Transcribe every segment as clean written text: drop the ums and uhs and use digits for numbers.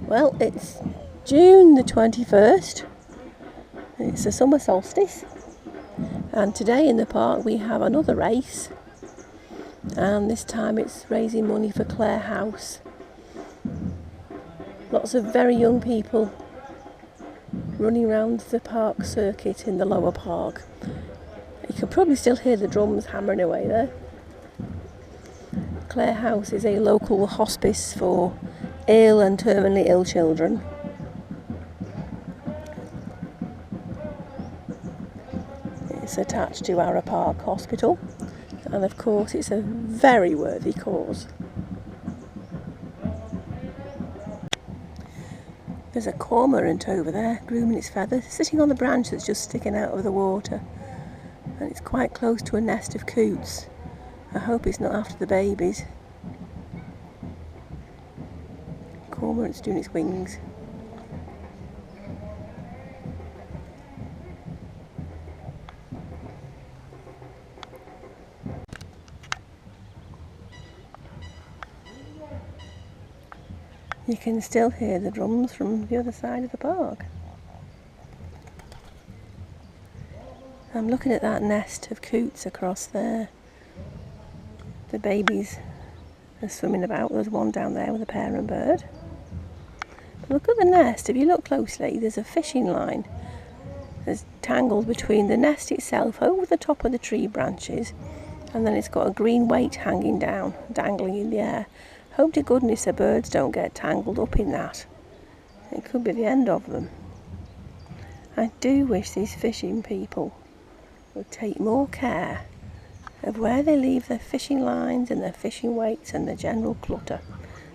Well, it's June the 21st. It's the summer solstice. And today in the park we have another race. And this time it's raising money for Claire House. Lots of very young people running around the park circuit in the lower park. You can probably still hear the drums hammering away there. Claire House is a local hospice for ill and terminally ill children. It's attached to Wirral Park Hospital, and of course it's a very worthy cause. There's a cormorant over there, grooming its feathers, sitting on the branch that's just sticking out of the water, and it's quite close to a nest of coots. I hope it's not after the babies. Cormorant's doing its wings. You can still hear the drums from the other side of the park. I'm looking at that nest of coots across there. The babies are swimming about. There's one down there with a parent bird. But look at the nest. If you look closely, there's a fishing line. There's tangled between the nest itself over the top of the tree branches, and then it's got a green weight hanging down, dangling in the air. Hope to goodness the birds don't get tangled up in that. It could be the end of them. I do wish these fishing people would take more care of where they leave their fishing lines and their fishing weights and the general clutter,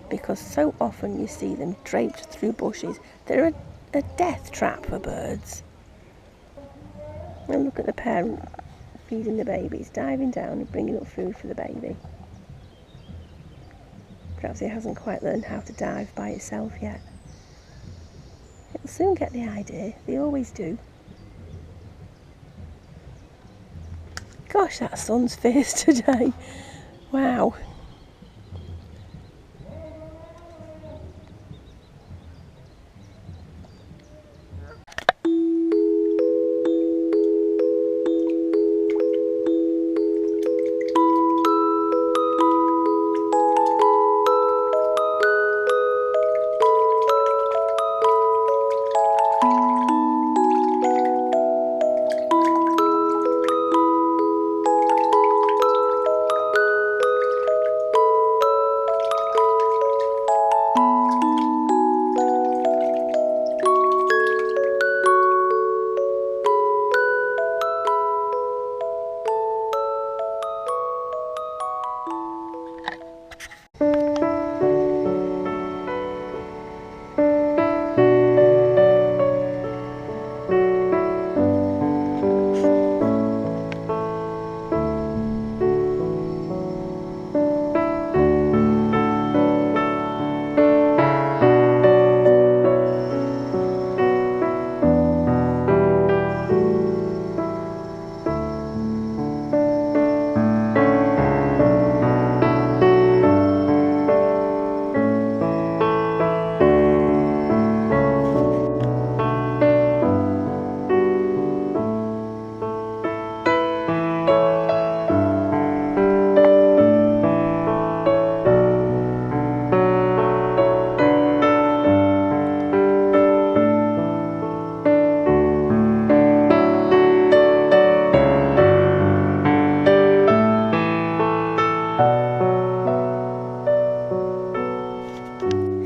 because so often you see them draped through bushes. They're a death trap for birds. And look at the parent feeding the babies, diving down and bringing up food for the baby. Perhaps it hasn't quite learned how to dive by itself yet. It'll soon get the idea, they always do. Gosh, that sun's fierce today. Wow.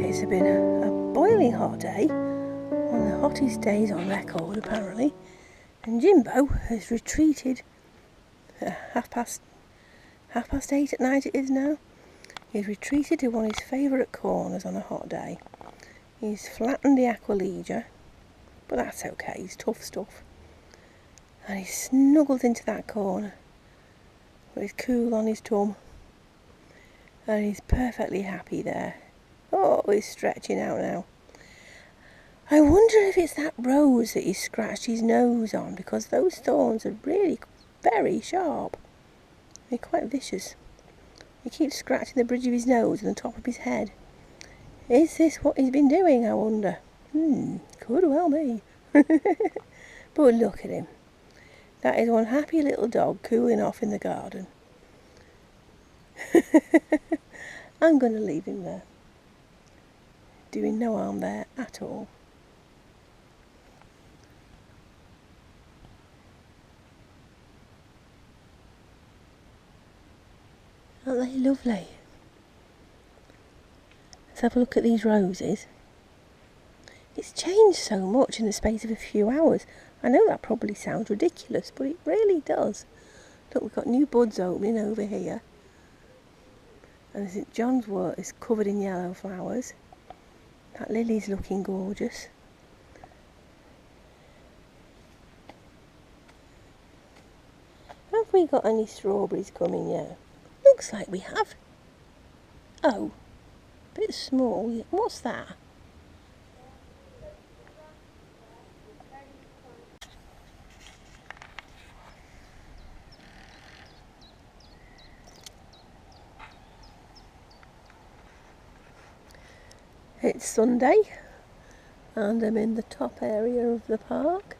It's been a boiling hot day, one of the hottest days on record apparently, and Jimbo has retreated at half past 8 at night it is now. He's retreated to one of his favourite corners on a hot day. He's flattened the aqualegia, but that's okay, he's tough stuff. And he's snuggled into that corner with his cool on his tum, and he's perfectly happy there. Oh, he's stretching out now. I wonder if it's that rose that he scratched his nose on, because those thorns are really very sharp. They're quite vicious. He keeps scratching the bridge of his nose and the top of his head. Is this what he's been doing, I wonder? Could well be. But look at him. That is one happy little dog cooling off in the garden. I'm going to leave him there. Doing no harm there at all. Aren't they lovely? Let's have a look at these roses. It's changed so much in the space of a few hours. I know that probably sounds ridiculous, but it really does. Look, we've got new buds opening over here. And St John's wort is covered in yellow flowers. That lily's looking gorgeous. Have we got any strawberries coming yet? Looks like we have. Oh, a bit small. What's that? It's Sunday and I'm in the top area of the park,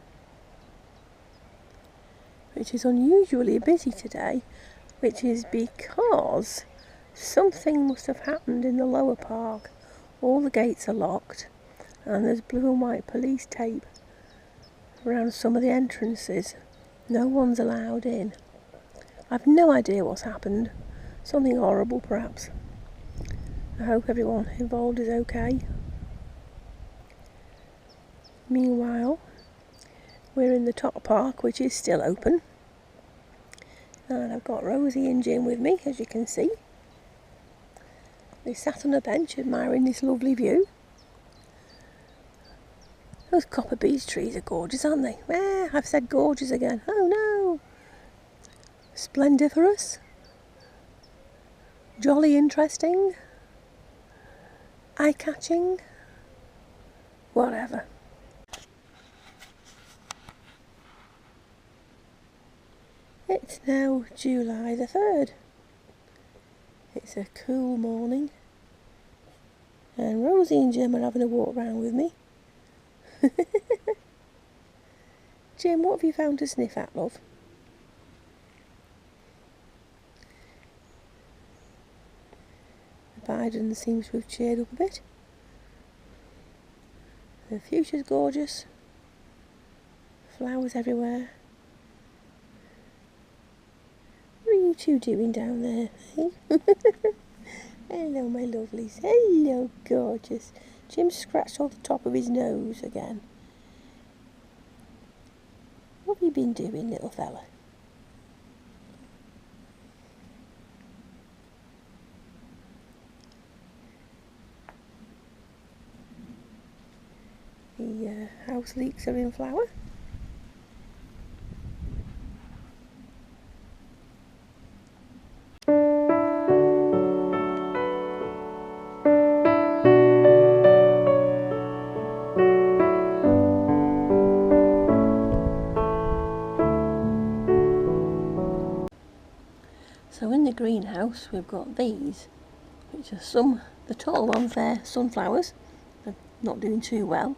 which is unusually busy today, which is because something must have happened in the lower park. All the gates are locked and there's blue and white police tape around some of the entrances. No one's allowed in. I've no idea what's happened. Something horrible perhaps. I hope everyone involved is okay. Meanwhile, we're in the top park, which is still open. And I've got Rosie and Jim with me, as you can see. They sat on a bench admiring this lovely view. Those copper beech trees are gorgeous, aren't they? I've said gorgeous again. Oh no! Splendiferous. Jolly interesting. Eye-catching. Whatever. It's now July the 3rd. It's a cool morning. And Rosie and Jim are having a walk round with me. Jim, what have you found to sniff at, love? Biden seems to have cheered up a bit. The future's gorgeous. Flowers everywhere. What are you two doing down there? Eh? Hello, my lovelies. Hello, gorgeous. Jim scratched off the top of his nose again. What have you been doing, little fella? The house leeks are in flower. So in the greenhouse we've got these, which are the tall ones there, sunflowers. They're not doing too well.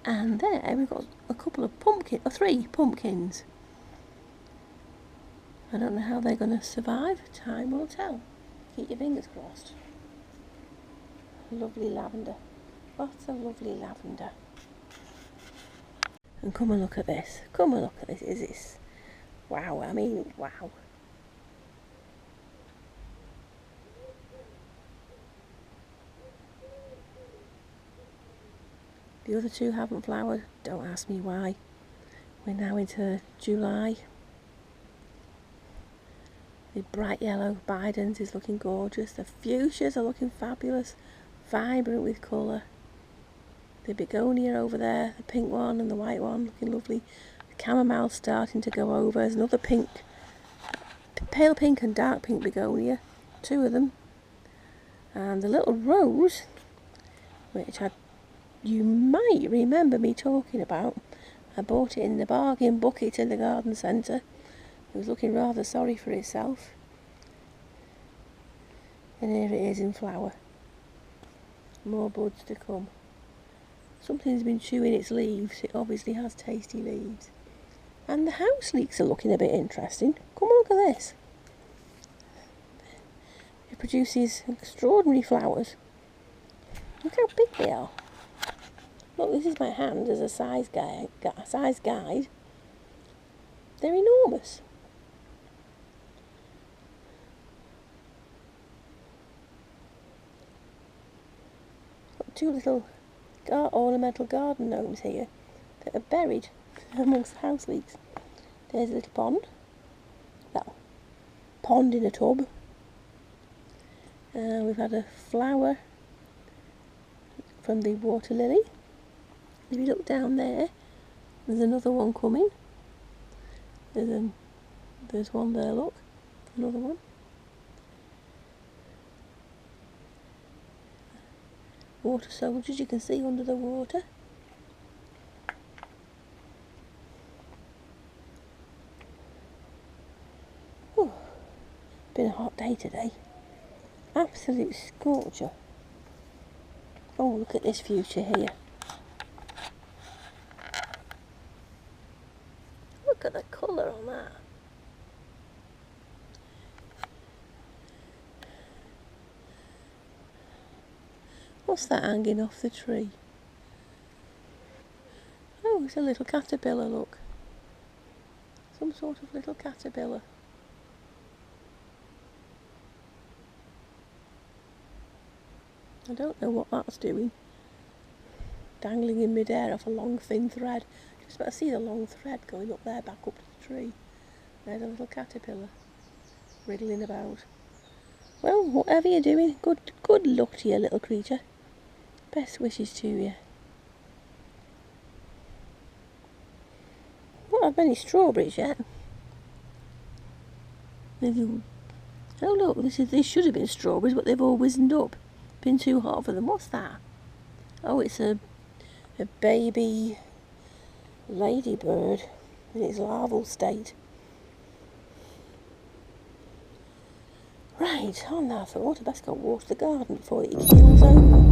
And there we've got a couple of three pumpkins. I don't know how they're going to survive. Time will tell. Keep your fingers crossed. Lovely lavender. Lots of lovely lavender. And come and look at this. Come and look at this. Is this? Wow, I mean, wow. The other two haven't flowered. Don't ask me why. We're now into July. The bright yellow Bidens is looking gorgeous. The fuchsias are looking fabulous. Vibrant with colour. The begonia over there, the pink one and the white one looking lovely. The chamomile starting to go over. There's another pink, pale pink and dark pink begonia. Two of them. And the little rose, which you might remember me talking about. I bought it in the bargain bucket in the garden centre. It was looking rather sorry for itself. And here it is in flower. More buds to come. Something's been chewing its leaves. It obviously has tasty leaves. And the house leeks are looking a bit interesting. Come and look at this. It produces extraordinary flowers. Look how big they are. Look, this is my hand as a size guide. They're enormous. Got two little ornamental garden gnomes here that are buried amongst the house leeks. There's a little pond. Well, pond in a tub. We've had a flower from the water lily. If you look down there, there's another one coming. There's one there, look. Another one. Water soldiers you can see under the water. Ooh, been a hot day today. Absolute scorcher. Oh, look at this fuchsia here. Look at the colour on that. What's that hanging off the tree? Oh, it's a little caterpillar, look. Some sort of little caterpillar. I don't know what that's doing. Dangling in midair off a long thin thread. Just about to see the long thread going up there, back up to the tree. There's a little caterpillar wriggling about. Well, whatever you're doing, good luck to you, little creature. Best wishes to you. Not had many strawberries yet. Oh look, these should have been strawberries, but they've all wizened up. Been too hot for them. What's that? Oh, it's a baby ladybird in its larval state. Right, on that thought, I best go water the garden before it keels over.